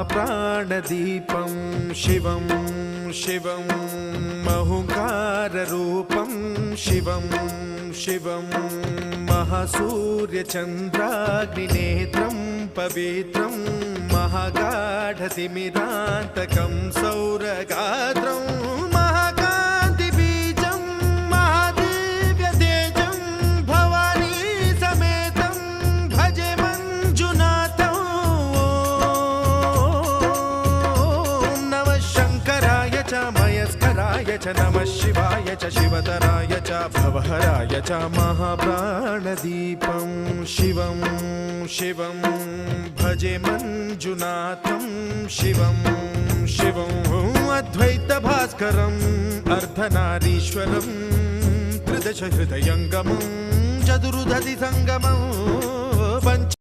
महाप्राणदीपं शिवं शिवं महुकाररूपं शिवं शिवं महासूर्यचन्द्राग्निनेत्रं पवित्रं महागाढतिमिरान्तकं सौरगात्रं महाकान्तिबीजं महादिव्यतेजं भवानी समेतं भजे मञ्जुनाथं। ॐ नमः शङ्कराय च मयस्कराय च नमः शिवाय च शिवतराय च भवहराय च महाप्राणदीपं शिवं शिवं भजे मञ्जुनाथं शिवं शिवं अद्वैतभास्करम् अर्धनारीश्वरं त्रिदशहृदयङ्गमं चतुर्दधिसङ्गमं पञ्च